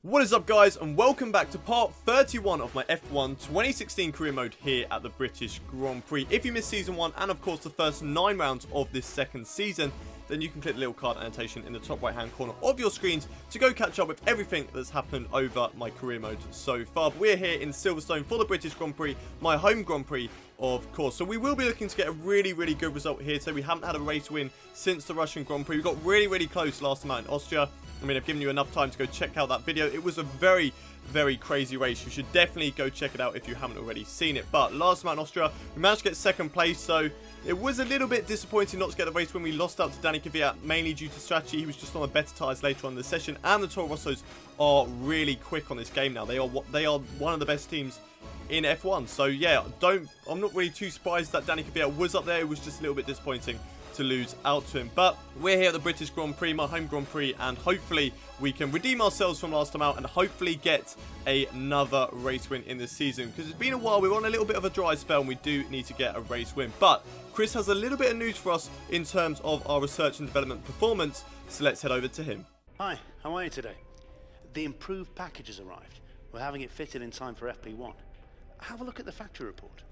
What is up, guys, and welcome back to part 31 of my F1 2016 career mode here at the British Grand Prix. If you missed season 1 and of course the first 9 rounds of this second season, then you can click the little card annotation in the top right hand corner of your screens to go catch up with everything that's happened over my career mode so far. But we're here in Silverstone for the British Grand Prix, my home Grand Prix, of course. So we will be looking to get a really good result here. So we haven't had a race win since the Russian Grand Prix. We got really close last time out in Austria. I mean, I've given you enough time to go check out that video. It was a very crazy race. You should definitely go check it out if you haven't already seen it. But last time out in Austria, we managed to get second place, so it was a little bit disappointing not to get the race when we lost out to Danny Kvyat, mainly due to strategy. He was just on the better tyres later on in the session, and the Toro Rossos are really quick on this game now. They are one of the best teams in F1. So yeah, I'm not really too surprised that Danny Kvyat was up there. It was just a little bit disappointing to lose out to him. But we're here at the British Grand Prix, my home Grand Prix, and hopefully we can redeem ourselves from last time out and hopefully get another race win in this season, because it's been a while. We're on a little bit of a dry spell and we do need to get a race win. But Chris has a little bit of news for us in terms of our research and development performance, so let's head over to him. Hi, how are you today? The improved package has arrived. We're having it fitted in time for FP1. Have a look at the factory report.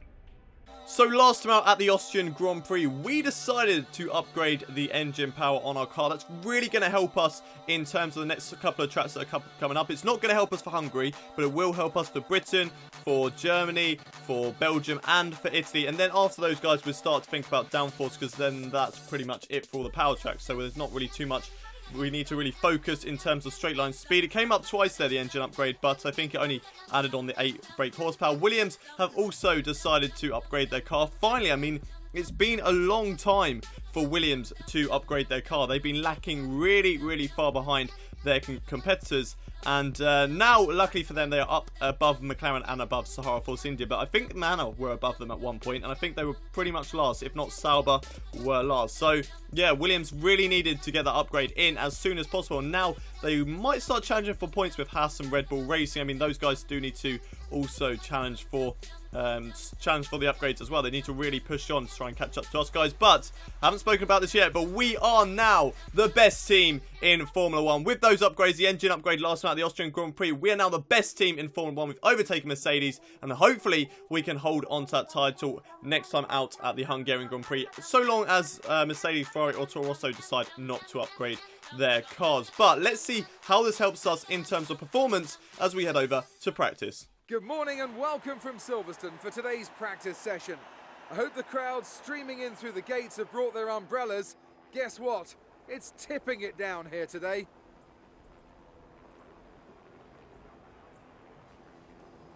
So last time out at the Austrian Grand Prix, we decided to upgrade the engine power on our car. That's really going to help us in terms of the next couple of tracks that are coming up. It's not going to help us for Hungary, but it will help us for Britain, for Germany, for Belgium, and for Italy. And then after those guys, we'll start to think about downforce, because then that's pretty much it for all the power tracks. So there's not really too much we need to really focus in terms of straight line speed. It came up twice there, the engine upgrade, but I think it only added on the 8 brake horsepower. Williams have also decided to upgrade their car. Finally, I mean, it's been a long time for Williams to upgrade their car. They've been lacking really far behind their competitors. And now, luckily for them, they are up above McLaren and above Sahara Force India. But I think Manor were above them at one point, and I think they were pretty much last, if not Sauber were last. So, yeah, Williams really needed to get that upgrade in as soon as possible. And now they might start challenging for points with Haas and Red Bull Racing. I mean, those guys do need to also challenge for the upgrades as well. They need to really push on to try and catch up to us, guys. But I haven't spoken about this yet, but we are now the best team in Formula 1. With those upgrades, the engine upgrade last night at the Austrian Grand Prix, we are now the best team in Formula 1. We've overtaken Mercedes, and hopefully we can hold on to that title next time out at the Hungarian Grand Prix, so long as Mercedes, Ferrari or Toro Rosso decide not to upgrade their cars. But let's see how this helps us in terms of performance as we head over to practice. Good morning and welcome from Silverstone for today's practice session. I hope the crowd streaming in through the gates have brought their umbrellas. Guess what? It's tipping it down here today.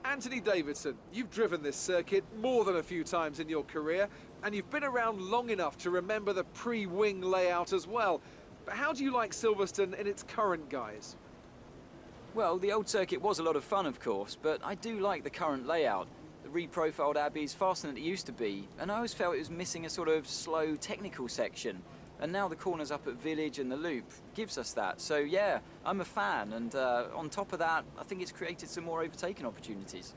Anthony Davidson, you've driven this circuit more than a few times in your career, and you've been around long enough to remember the pre-wing layout as well. But how do you like Silverstone in its current guise? Well, the old circuit was a lot of fun, of course, but I do like the current layout. The reprofiled Abbey is faster than it used to be, and I always felt it was missing a sort of slow technical section. And now the corners up at Village and the Loop gives us that. So yeah, I'm a fan, and on top of that, I think it's created some more overtaking opportunities.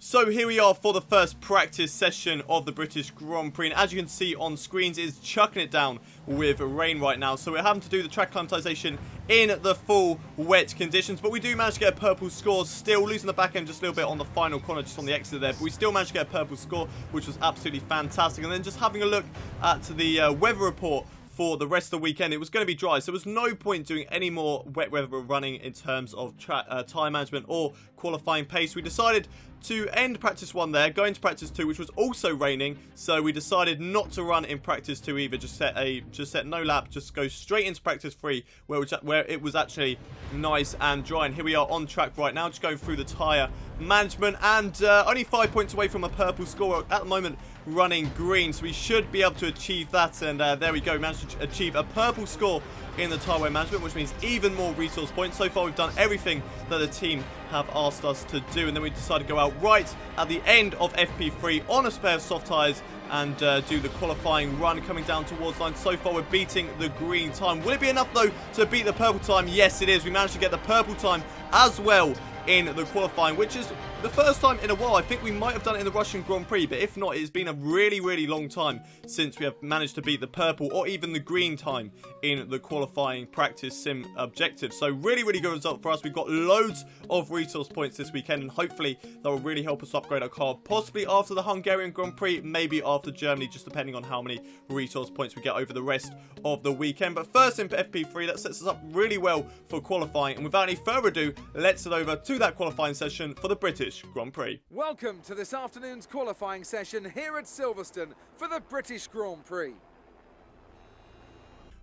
So here we are for the first practice session of the British Grand Prix, and as you can see on screens, it's chucking it down with rain right now, so we're having to do the track acclimatization in the full wet conditions. But we do manage to get a purple score, still losing the back end just a little bit on the final corner, just on the exit there, but we still managed to get a purple score, which was absolutely fantastic. And then just having a look at the weather report for the rest of the weekend, it was going to be dry, so there was no point doing any more wet weather running in terms of tyre management or qualifying pace. We decided to end practice 1 there, go into practice 2, which was also raining, so we decided not to run in practice 2 either. Just set no lap, just go straight into practice 3, where it was actually nice and dry. And here we are on track right now, just going through the tyre management, and only 5 points away from a purple score at the moment, running green, so we should be able to achieve that. And there we go, managed to achieve a purple score in the tyre wear management, which means even more resource points. So far we've done everything that the team have asked us to do, and then we decided to go out right at the end of FP3 on a pair of soft tyres and do the qualifying run coming down towards line. So far we're beating the green time. Will it be enough though to beat the purple time? Yes, it is. We managed to get the purple time as well in the qualifying, which is the first time in a while. I think we might have done it in the Russian Grand Prix, but if not, it's been a really, really long time since we have managed to beat the purple or even the green time in the qualifying practice sim objective. So really, really good result for us. We've got loads of resource points this weekend, and hopefully that will really help us upgrade our car, possibly after the Hungarian Grand Prix, maybe after Germany, just depending on how many resource points we get over the rest of the weekend. But first in FP3, that sets us up really well for qualifying, and without any further ado, let's head over to that qualifying session for the British Grand Prix. Welcome to this afternoon's qualifying session here at Silverstone for the British Grand Prix.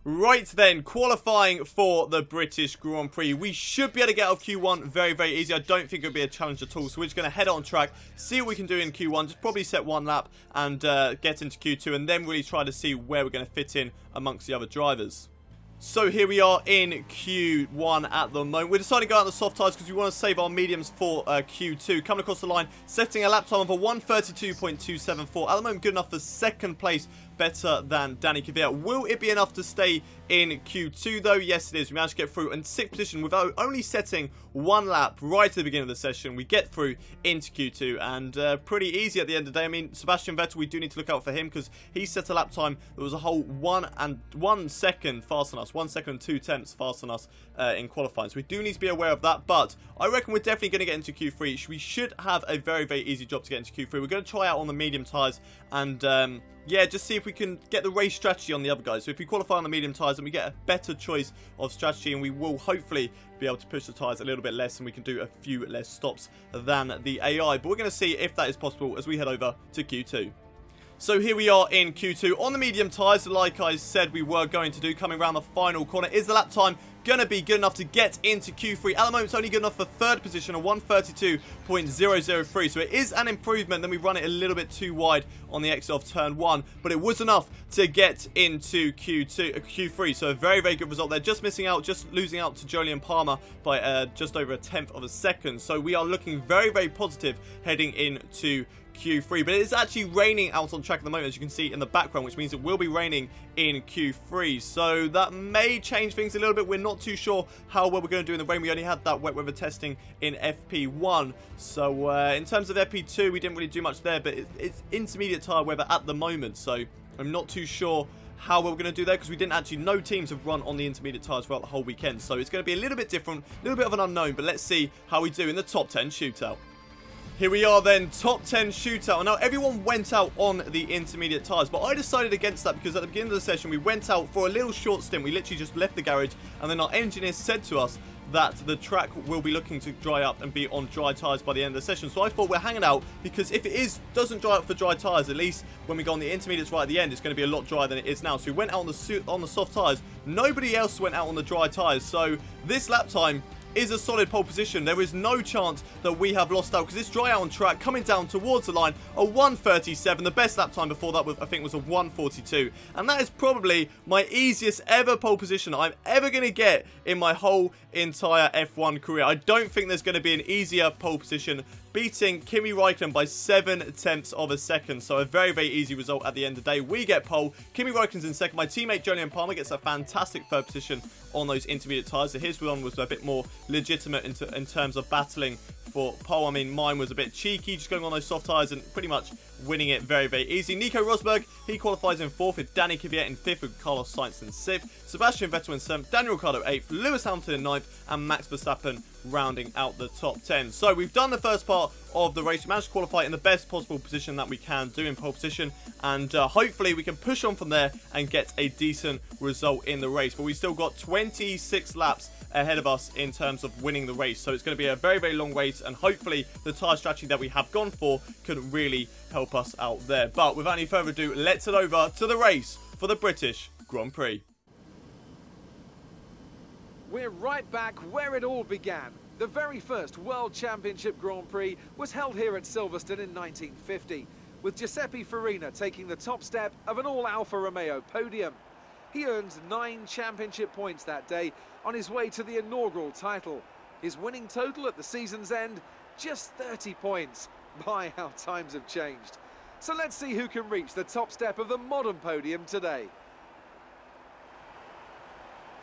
Right then, qualifying for the British Grand Prix. We should be able to get out of Q1 very, very easy. I don't think it'll be a challenge at all. So we're just going to head on track, see what we can do in Q1. Just probably set one lap and get into Q2, and then really try to see where we're going to fit in amongst the other drivers. So here we are in Q1 at the moment. We're deciding to go out on the soft tyres because we want to save our mediums for Q2. Coming across the line, setting a lap time of a 1:32.274. At the moment, good enough for second place, better than Danny Kvyat. Will it be enough to stay in Q2 though? Yes, it is. We managed to get through in 6th position without only setting one lap right at the beginning of the session. We get through into Q2, and pretty easy at the end of the day. I mean, Sebastian Vettel, we do need to look out for him because he set a lap time that was a whole 1 second faster than us. 1 second and 2/10 faster than us in qualifying. So we do need to be aware of that, but I reckon we're definitely going to get into Q3. We should have a very, very easy job to get into Q3. We're going to try out on the medium tyres and yeah, just see if we can get the race strategy on the other guys. So if we qualify on the medium tyres, then we get a better choice of strategy, and we will hopefully be able to push the tyres a little bit less, and we can do a few less stops than the AI. But we're going to see if that is possible as we head over to Q2. So here we are in Q2 on the medium tyres, like I said we were going to do. Coming around the final corner, is the lap time going to be good enough to get into Q3? At the moment, it's only good enough for third position, a 1:32.003. So it is an improvement. Then we run it a little bit too wide on the exit of turn 1, but it was enough to get into Q3. So a very, very good result there. Just missing out, just losing out to Julian Palmer by just over a 1/10 of a second. So we are looking very, very positive heading into Q3, but it is actually raining out on track at the moment, as you can see in the background, which means it will be raining in Q3, so that may change things a little bit. We're not too sure how well we're going to do in the rain. We only had that wet weather testing in FP1, so in terms of FP2 we didn't really do much there, but it's intermediate tyre weather at the moment, so I'm not too sure how well we're going to do there, because we didn't actually, no teams have run on the intermediate tyres throughout the whole weekend, so it's going to be a little bit different, a little bit of an unknown, but let's see how we do in the top 10 shootout. Here we are then, top 10 shootout. And now everyone went out on the intermediate tyres, but I decided against that because at the beginning of the session we went out for a little short stint. We literally just left the garage, and then our engineer said to us that the track will be looking to dry up and be on dry tyres by the end of the session. So I thought we're hanging out, because if it doesn't dry up for dry tyres, at least when we go on the intermediates right at the end, it's going to be a lot drier than it is now. So we went out on the soft tyres. Nobody else went out on the dry tyres. So this lap time is a solid pole position. There is no chance that we have lost out, because it's dry out on track, coming down towards the line, a 1:37. The best lap time before that, I think, was a 1:42. And that is probably my easiest ever pole position I'm ever going to get in my whole entire F1 career. I don't think there's going to be an easier pole position, beating Kimi Räikkönen by 7/10 of a second. So a very, very easy result at the end of the day. We get pole. Kimi Räikkönen's in second. My teammate Julian Palmer gets a fantastic third position on those intermediate tyres. So his one was a bit more legitimate in terms of battling for pole. I mean, mine was a bit cheeky, just going on those soft tyres and pretty much winning it very, very easy. Nico Rosberg, he qualifies in 4th, with Danny Kvyat in 5th, with Carlos Sainz in 6th, Sebastian Vettel in 7th, Daniel Ricciardo 8th, Lewis Hamilton in 9th, and Max Verstappen rounding out the top 10. So we've done the first part of the race. We managed to qualify in the best possible position that we can do in pole position, and hopefully we can push on from there and get a decent result in the race. But we've still got 26 laps ahead of us in terms of winning the race, so it's going to be a very, very long race, and hopefully the tyre strategy that we have gone for could really help us out there. But without any further ado, let's head over to the race for the British Grand Prix. We're right back where it all began. The very first World Championship Grand Prix was held here at Silverstone in 1950, with Giuseppe Farina taking the top step of an all-Alfa Romeo podium. He earned 9 championship points that day on his way to the inaugural title. His winning total at the season's end, just 30 points. My, how times have changed. So let's see who can reach the top step of the modern podium today.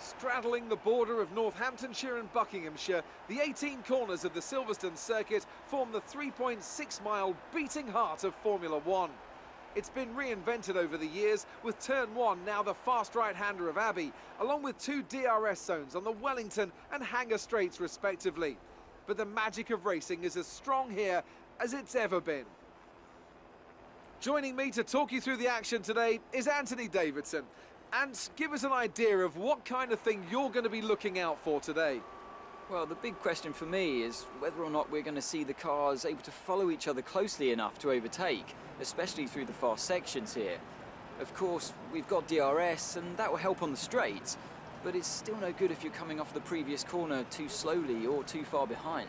Straddling the border of Northamptonshire and Buckinghamshire, the 18 corners of the Silverstone circuit form the 3.6-mile beating heart of Formula One. It's been reinvented over the years, with Turn 1 now the fast right-hander of Abbey, along with 2 DRS zones on the Wellington and Hanger Straights respectively. But the magic of racing is as strong here as it's ever been. Joining me to talk you through the action today is Anthony Davidson. And give us an idea of what kind of thing you're going to be looking out for today. Well, the big question for me is whether or not we're going to see the cars able to follow each other closely enough to overtake, especially through the fast sections here. Of course, we've got DRS, and that will help on the straights, but it's still no good if you're coming off the previous corner too slowly or too far behind.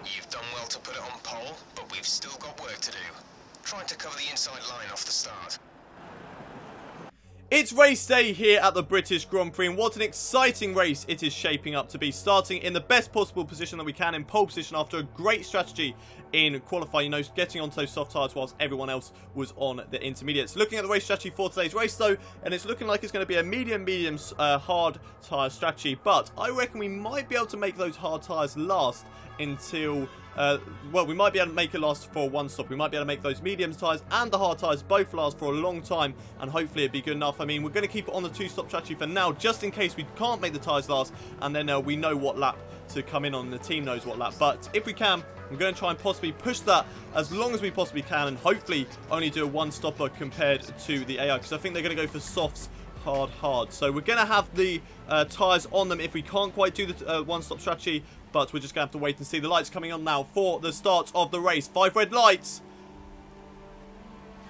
You've done well to put it on pole, but we've still got work to do. Trying to cover the inside line off the start. It's race day here at the British Grand Prix, and what an exciting race it is shaping up to be, starting in the best possible position that we can, in pole position after a great strategy in qualifying, getting onto those soft tyres whilst everyone else was on the intermediates. Looking at the race strategy for today's race though, and it's looking like it's going to be a medium hard tyre strategy, but I reckon we might be able to make those hard tyres last until well, we might be able to make it last for one stop. We might be able to make those medium tyres and the hard tyres both last for a long time, and hopefully it'd be good enough. I mean, we're going to keep it on the 2-stop strategy for now, just in case we can't make the tyres last, and then we know what lap to come in on, the team knows what lap. But if we can, we're going to try and possibly push that as long as we possibly can, and hopefully only do a one-stopper compared to the AI, because I think they're going to go for softs, hard. So we're going to have the tyres on them if we can't quite do the one-stop strategy, but we're just going to have to wait and see. The lights coming on now for the start of the race. 5 red lights.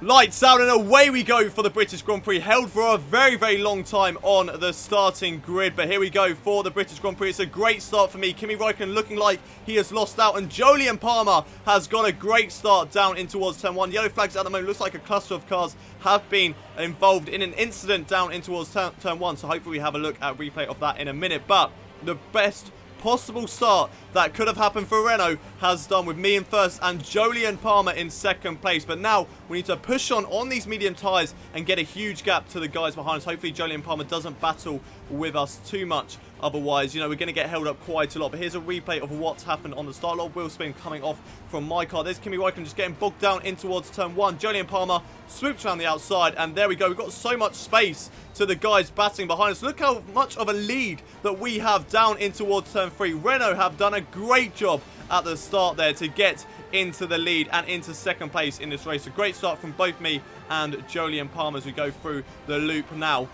Lights out, and away we go for the British Grand Prix. Held for a very, very long time on the starting grid, but here we go for the British Grand Prix. It's a great start for me. Kimi Räikkönen looking like he has lost out, and Jolyon Palmer has got a great start down in towards turn 1. Yellow flags at the moment. Looks like a cluster of cars have been involved in an incident down in towards turn 1, so hopefully we have a look at replay of that in a minute. But the best possible start that could have happened for Renault has done, with me in first and Jolyon Palmer in second place. But now we need to push on these medium tyres and get a huge gap to the guys behind us. Hopefully Jolyon Palmer doesn't battle with us too much. Otherwise, we're going to get held up quite a lot. But here's a replay of what's happened on the start. A lot of wheel spin coming off from my car. There's Kimi Räikkönen just getting bogged down in towards turn 1. Jolyon Palmer swoops around the outside, and there we go. We've got so much space to the guys batting behind us. Look how much of a lead that we have down in towards turn 3. Renault have done a great job at the start there to get into the lead and into second place in this race. A great start from both me and Jolyon Palmer as we go through the loop now.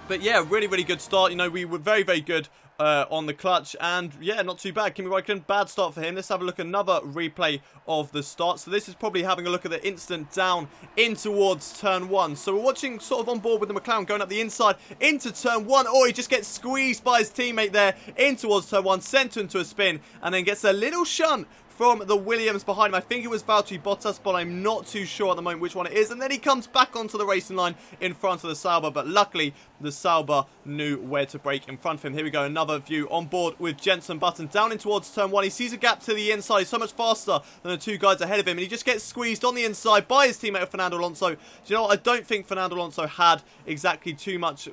But yeah, really, really good start. We were very, very good on the clutch, and yeah, not too bad. Kimi Räikkönen, bad start for him. Let's have a look at another replay of the start. So this is probably having a look at the instant down in towards turn 1. So we're watching sort of on board with the McLaren going up the inside into turn 1. Oh, he just gets squeezed by his teammate there in towards turn 1, sent into a spin, and then gets a little shunt from the Williams behind him. I think it was Valtteri Bottas, but I'm not too sure at the moment which one it is. And then he comes back onto the racing line in front of the Sauber, but luckily the Sauber knew where to brake in front of him. Here we go, another view on board with Jenson Button down in towards turn 1. He sees a gap to the inside. He's so much faster than the two guys ahead of him, and he just gets squeezed on the inside by his teammate Fernando Alonso. Do you know what? I don't think Fernando Alonso had exactly too much.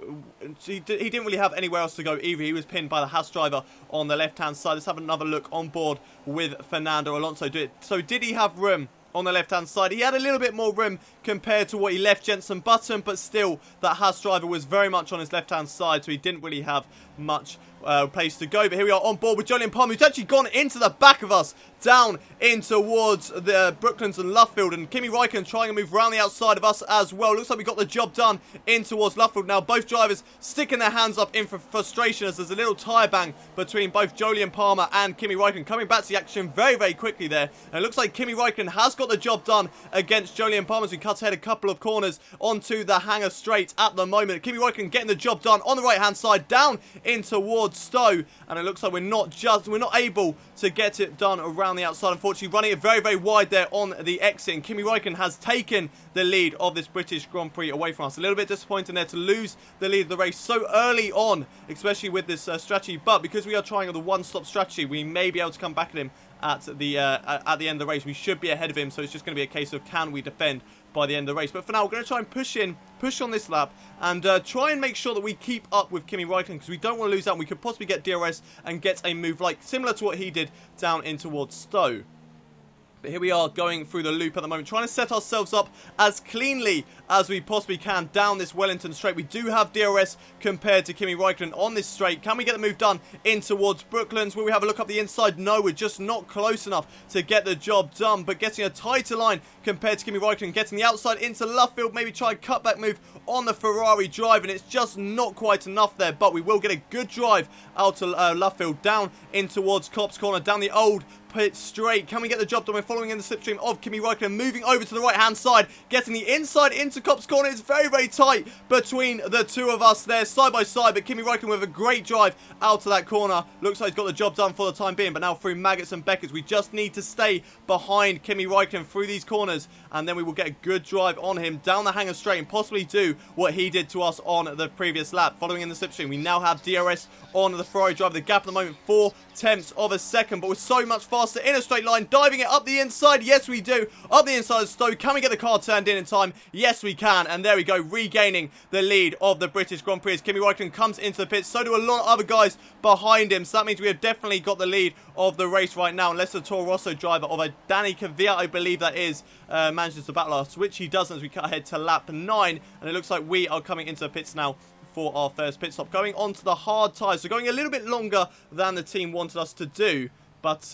He didn't really have anywhere else to go either. He was pinned by the Haas driver on the left-hand side. Let's have another look on board with Fernando Alonso. So did he have room on the left-hand side? He had a little bit more room compared to what he left Jenson Button, but still, that Haas driver was very much on his left-hand side, so he didn't really have much place to go. But here we are on board with Jolyon Palmer, who's actually gone into the back of us, down in towards the Brooklands and Luffield, and Kimi Räikkönen trying to move around the outside of us as well. Looks like we got the job done in towards Luffield. Now both drivers sticking their hands up in frustration as there's a little tyre bang between both Jolyon Palmer and Kimi Räikkönen. Coming back to the action very, very quickly there, and it looks like Kimi Räikkönen has got the job done against Jolyon Palmer as he cuts ahead a couple of corners onto the Hanger Straight at the moment. Kimi Räikkönen getting the job done on the right hand side, down in towards Stowe, and it looks like we're not able to get it done around the outside, unfortunately, running it very, very wide there on the exit, and Kimi Räikkönen has taken the lead of this British Grand Prix away from us. A little bit disappointing there to lose the lead of the race so early on, especially with this strategy, but because we are trying the one-stop strategy, we may be able to come back at him at the end of the race. We should be ahead of him, so it's just going to be a case of can we defend by the end of the race. But for now, we're going to try and push in push on this lap and try and make sure that we keep up with Kimi Räikkönen, because we don't want to lose out. We could possibly get DRS and get a move like similar to what he did down in towards Stowe. But here we are going through the loop at the moment, trying to set ourselves up as cleanly as we possibly can down this Wellington straight. We do have DRS compared to Kimi Räikkönen on this straight. Can we get the move done in towards Brooklands? Will we have a look up the inside? No, we're just not close enough to get the job done. But getting a tighter line compared to Kimi Räikkönen, getting the outside into Luffield, maybe try a cutback move on the Ferrari drive, and it's just not quite enough there. But we will get a good drive out to Luffield, down in towards Copse Corner, down the old pit straight. Can we get the job done? We're following in the slipstream of Kimi Räikkönen, moving over to the right hand side, getting the inside into Copse Corner. It's very, very tight between the two of us there, side by side, but Kimi Räikkönen with a great drive out to that corner. Looks like he's got the job done for the time being, but now through Maggots and Beckers, we just need to stay behind Kimi Räikkönen through these corners, and then we will get a good drive on him down the hanger straight and possibly do what he did to us on the previous lap. Following in the slipstream, we now have DRS on the Ferrari driver. The gap at the moment, 4/10 of a second, but we're so much faster in a straight line, diving it up the inside. Yes, we do. Up the inside of Stowe. Can we get the car turned in time? Yes, we can. And there we go, regaining the lead of the British Grand Prix as Kimi Räikkönen comes into the pits. So do a lot of other guys behind him. So that means we have definitely got the lead of the race right now, unless the Toro Rosso driver of a Danny Kvyat, I believe that is, manages to battle us, which he doesn't, as we cut ahead to lap 9. And it looks like we are coming into the pits now for our first pit stop, going on to the hard tyres. So going a little bit longer than the team wanted us to do, but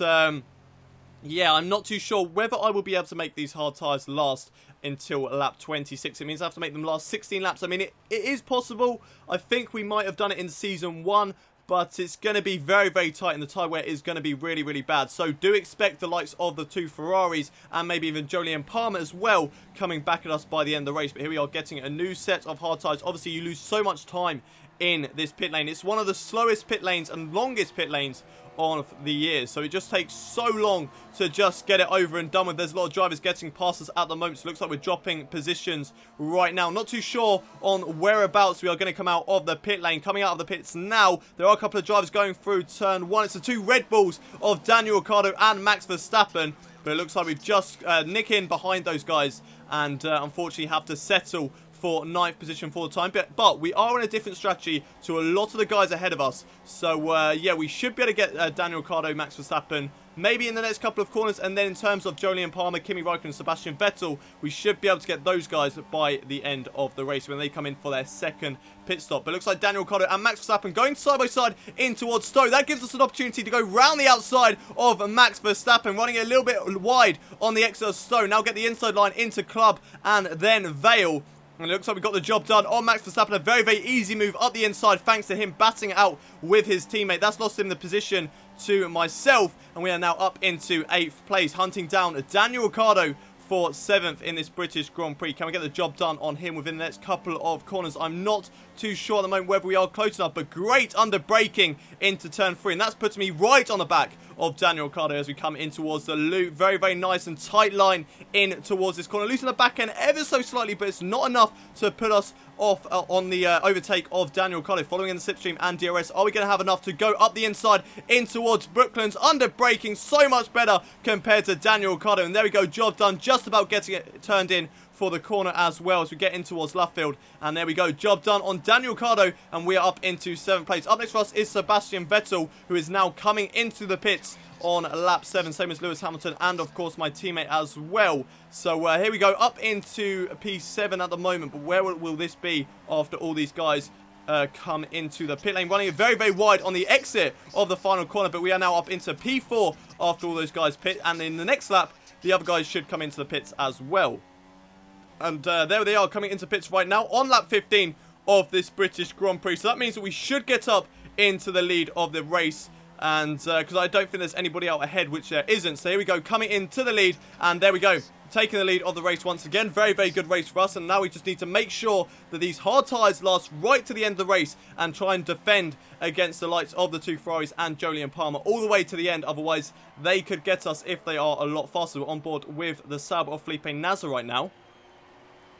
yeah, I'm not too sure whether I will be able to make these hard tyres last until lap 26. It means I have to make them last 16 laps. I mean, it is possible. I think we might have done it in season 1, but it's going to be very, very tight, and the tyre wear is going to be really, really bad. So do expect the likes of the 2 Ferraris and maybe even Jolyon Palmer as well coming back at us by the end of the race. But here we are getting a new set of hard tyres. Obviously, you lose so much time in this pit lane. It's one of the slowest pit lanes and longest pit lanes on the year, so it just takes so long to just get it over and done with. There's a lot of drivers getting past us at the moment, so it looks like we're dropping positions right now. Not too sure on whereabouts we are going to come out of the pit lane. Coming out of the pits now, there are a couple of drivers going through turn 1. It's the 2 Red Bulls of Daniel Ricciardo and Max Verstappen, but it looks like we've just nick in behind those guys and unfortunately have to settle for 9th position for the time, but we are in a different strategy to a lot of the guys ahead of us. So yeah, we should be able to get Daniel Ricciardo, Max Verstappen, maybe in the next couple of corners, and then in terms of Jolyon Palmer, Kimi Räikkönen and Sebastian Vettel, we should be able to get those guys by the end of the race when they come in for their second pit stop. But it looks like Daniel Ricciardo and Max Verstappen going side by side in towards Stowe. That gives us an opportunity to go round the outside of Max Verstappen, running it a little bit wide on the exit of Stowe. Now get the inside line into Club and then Vale. And it looks like we got the job done on Max Verstappen. A very, very easy move up the inside thanks to him batting it out with his teammate. That's lost him the position to myself. And we are now up into 8th place, hunting down Daniel Ricciardo for 7th in this British Grand Prix. Can we get the job done on him within the next couple of corners? I'm not too sure at the moment whether we are close enough, but great under braking into turn 3. And that's put me right on the back of Daniel Ricciardo as we come in towards the loop. Very, very nice and tight line in towards this corner. Losing the back end ever so slightly, but it's not enough to put us off on the overtake of Daniel Ricciardo. Following in the slipstream and DRS, are we going to have enough to go up the inside in towards Brooklands? Under braking, so much better compared to Daniel Ricciardo. And there we go, job done, just about getting it turned in for the corner as well as we get in towards Luffield. And there we go, job done on Daniel Ricciardo, and we are up into 7th place. Up next for us is Sebastian Vettel, who is now coming into the pits on lap 7, same as Lewis Hamilton and of course my teammate as well. So here we go, up into P7 at the moment, but where will this be after all these guys come into the pit lane? Running it very, very wide on the exit of the final corner, but we are now up into P4 after all those guys pit, and in the next lap the other guys should come into the pits as well. And there they are coming into pits right now on lap 15 of this British Grand Prix. So that means that we should get up into the lead of the race. And because I don't think there's anybody out ahead, which there isn't. So here we go, coming into the lead. And there we go, taking the lead of the race once again. Very, very good race for us. And now we just need to make sure that these hard tyres last right to the end of the race and try and defend against the likes of the 2 Ferraris and Jolyon Palmer all the way to the end. Otherwise, they could get us if they are a lot faster. We're on board with the Sauber of Felipe Nasr right now.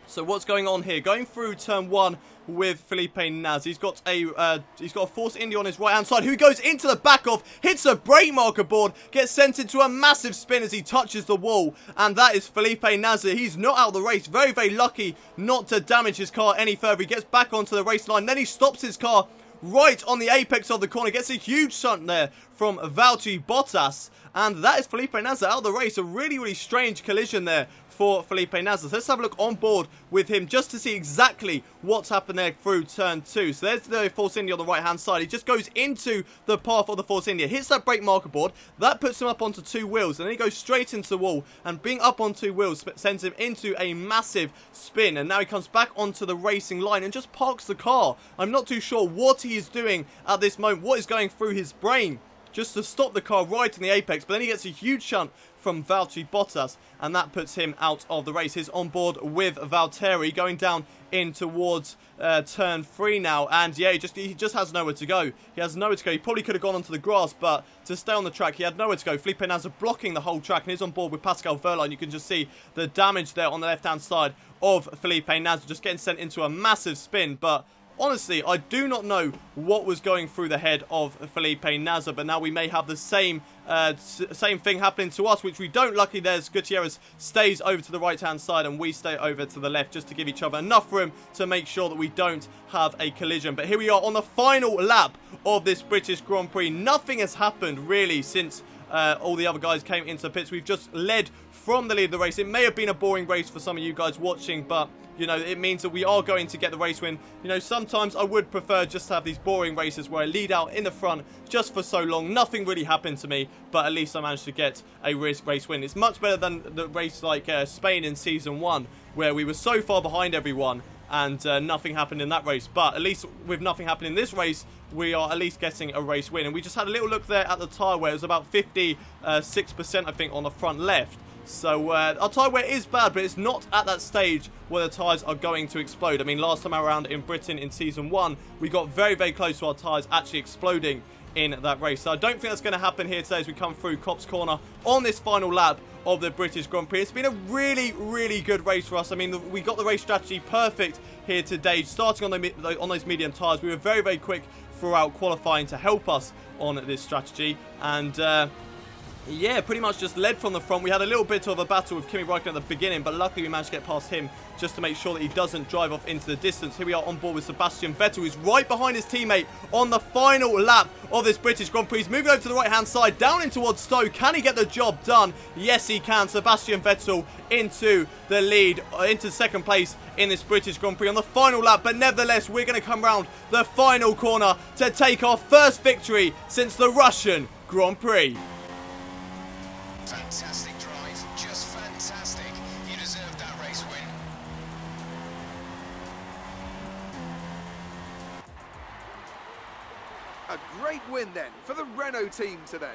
So what's going on here? Going through turn 1 with Felipe Naz. He's got a Force India on his right hand side, who goes into the back of, hits a brake marker board, gets sent into a massive spin as he touches the wall, and that is Felipe Naz. He's not out of the race. Very, very lucky not to damage his car any further. He gets back onto the race line, then he stops his car right on the apex of the corner, gets a huge shunt there from Valtteri Bottas, and that is Felipe Naz out of the race. A really, really strange collision there for Felipe Naz. Let's have a look on board with him just to see exactly what's happened there through turn 2. So there's the Force India on the right hand side. He just goes into the path of the Force India, hits that brake marker board, that puts him up onto 2 wheels, and then he goes straight into the wall, and being up on 2 wheels sends him into a massive spin, and now he comes back onto the racing line and just parks the car. I'm not too sure what he is doing at this moment, what is going through his brain just to stop the car right in the apex, but then he gets a huge shunt from Valtteri Bottas, and that puts him out of the race. He's on board with Valtteri, going down in towards turn 3 now, and yeah, he just has nowhere to go. He has nowhere to go. He probably could have gone onto the grass, but to stay on the track, he had nowhere to go. Felipe Naz blocking the whole track, and he's on board with Pascal Wehrlein. You can just see the damage there on the left-hand side of Felipe Naz, just getting sent into a massive spin, but honestly, I do not know what was going through the head of Felipe Naz, but now we may have the same thing happening to us, which we don't. Luckily, there's Gutierrez stays over to the right-hand side, and we stay over to the left, just to give each other enough room to make sure that we don't have a collision. But here we are on the final lap of this British Grand Prix. Nothing has happened, really, since all the other guys came into the pits. We've just led from the lead of the race. It may have been a boring race for some of you guys watching, but you know, it means that we are going to get the race win. You know, sometimes I would prefer just to have these boring races where I lead out in the front just for so long. Nothing really happened to me, but at least I managed to get a race win. It's much better than the race like Spain in Season 1, where we were so far behind everyone and nothing happened in that race. But at least with nothing happening in this race, we are at least getting a race win. And we just had a little look there at the tyre wear. It was about 56%, I think, on the front left. So our tyre wear is bad, but it's not at that stage where the tyres are going to explode. I mean, last time around in Britain in Season 1, we got very, very close to our tyres actually exploding in that race. So I don't think that's going to happen here today as we come through Copse Corner on this final lap of the British Grand Prix. It's been a really, really good race for us. I mean, we got the race strategy perfect here today, starting on those medium tyres. We were very, very quick throughout qualifying to help us on this strategy, and yeah, pretty much just led from the front. We had a little bit of a battle with Kimi Räikkönen at the beginning, but luckily we managed to get past him just to make sure that he doesn't drive off into the distance. Here we are on board with Sebastian Vettel, who's right behind his teammate on the final lap of this British Grand Prix. He's moving over to the right-hand side, down in towards Stowe. Can he get the job done? Yes, he can. Sebastian Vettel into the lead, into second place in this British Grand Prix on the final lap, but nevertheless, we're going to come round the final corner to take our first victory since the Russian Grand Prix. Fantastic drive, just fantastic. You deserved that race win. A great win then for the Renault team today.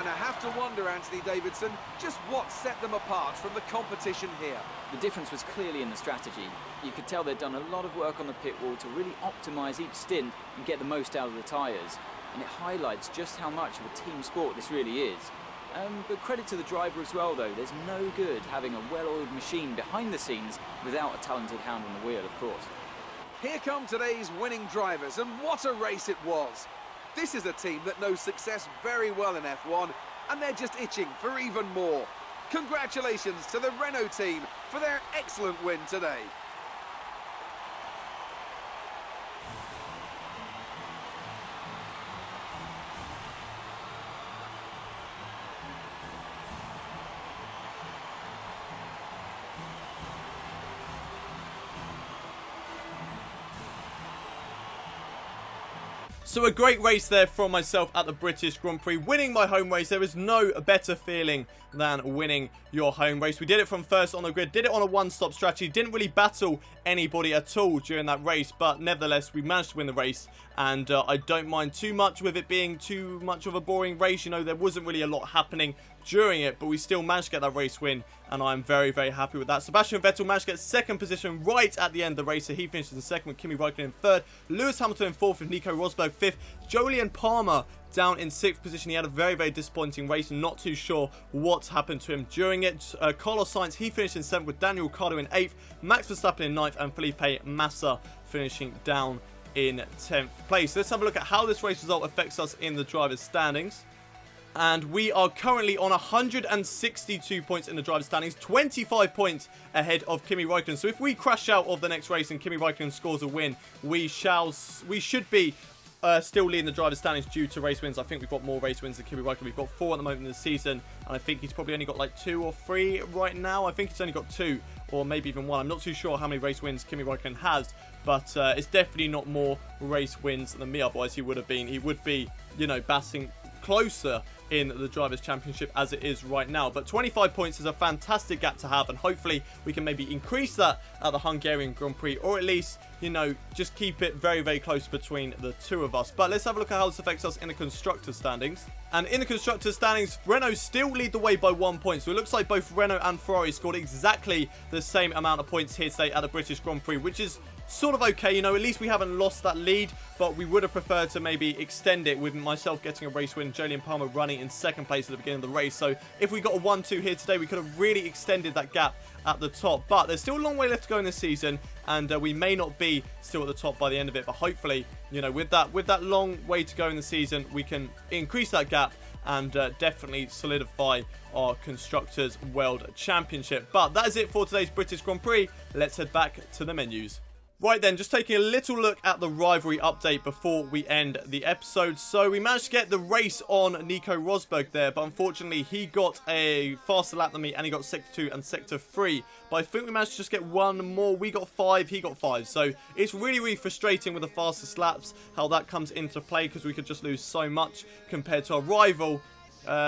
And I have to wonder, Anthony Davidson, just what set them apart from the competition here. The difference was clearly in the strategy. You could tell they'd done a lot of work on the pit wall to really optimise each stint and get the most out of the tyres. And it highlights just how much of a team sport this really is. But credit to the driver as well, though. There's no good having a well-oiled machine behind the scenes without a talented hand on the wheel, of course. Here come today's winning drivers, and what a race it was. This is a team that knows success very well in F1, and they're just itching for even more. Congratulations to the Renault team for their excellent win today. So a great race there from myself at the British Grand Prix, winning my home race. There is no better feeling than winning your home race. We did it from first on the grid, did it on a one-stop strategy, didn't really battle anybody at all during that race, but nevertheless we managed to win the race, and I don't mind too much with it being too much of a boring race. You know, there wasn't really a lot happening during it, but we still managed to get that race win, and I'm very, very happy with that. Sebastian Vettel managed to get second position right at the end of the race, so he finishes in second with Kimi Räikkönen in third, Lewis Hamilton in fourth with Nico Rosberg fifth, Jolyon Palmer down in 6th position. He had a very, very disappointing race. Not too sure what's happened to him during it. Carlos Sainz, he finished in 7th with Daniel Ricciardo in 8th, Max Verstappen in 9th, and Felipe Massa finishing down in 10th place. Let's have a look at how this race result affects us in the drivers' standings. And we are currently on 162 points in the driver's standings, 25 points ahead of Kimi Räikkönen. So if we crash out of the next race and Kimi Räikkönen scores a win, we should be still leading the driver's standings due to race wins. I think we've got more race wins than Kimi Räikkönen. We've got 4 at the moment in the season, and I think he's probably only got like 2 or 3 right now. I think he's only got 2 or maybe even 1. I'm not too sure how many race wins Kimi Räikkönen has, but it's definitely not more race wins than me. Otherwise, he would be, you know, batting closer in the Drivers' Championship as it is right now. But 25 points is a fantastic gap to have, and hopefully we can maybe increase that at the Hungarian Grand Prix, or at least, you know, just keep it very, very close between the two of us. But let's have a look at how this affects us in the Constructors' standings. And in the Constructors' standings, Renault still lead the way by 1 point. So it looks like both Renault and Ferrari scored exactly the same amount of points here today at the British Grand Prix, which is sort of okay. You know, at least we haven't lost that lead, but we would have preferred to maybe extend it with myself getting a race win, Jolyon Palmer running in 2nd place at the beginning of the race. So if we got a 1-2 here today, we could have really extended that gap at the top. But there's still a long way left to go in this season, and we may not be still at the top by the end of it. But hopefully, you know, with that long way to go in the season, we can increase that gap and definitely solidify our Constructors' World Championship. But that is it for today's British Grand Prix. Let's head back to the menus. Right then, just taking a little look at the rivalry update before we end the episode. So we managed to get the race on Nico Rosberg there, but unfortunately he got a faster lap than me and he got Sector 2 and Sector 3. But I think we managed to just get 1 more. We got 5, he got 5. So it's really, really frustrating with the fastest laps, how that comes into play, because we could just lose so much compared to our rival.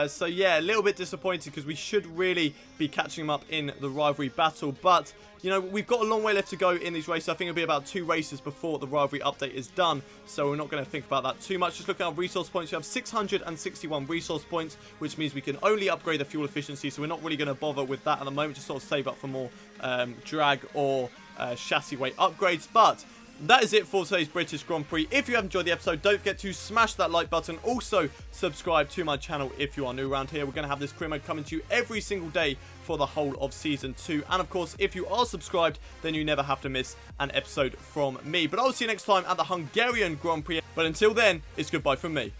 So yeah, a little bit disappointed because we should really be catching him up in the rivalry battle. But, you know, we've got a long way left to go in these races. I think it'll be about 2 races before the rivalry update is done. So we're not going to think about that too much. Just looking at our resource points, we have 661 resource points, which means we can only upgrade the fuel efficiency. So we're not really going to bother with that at the moment. Just sort of save up for more drag or chassis weight upgrades. But that is it for today's British Grand Prix. If you have enjoyed the episode, don't forget to smash that like button. Also, subscribe to my channel if you are new around here. We're going to have this career mode coming to you every single day for the whole of Season 2. And of course, if you are subscribed, then you never have to miss an episode from me. But I'll see you next time at the Hungarian Grand Prix. But until then, it's goodbye from me.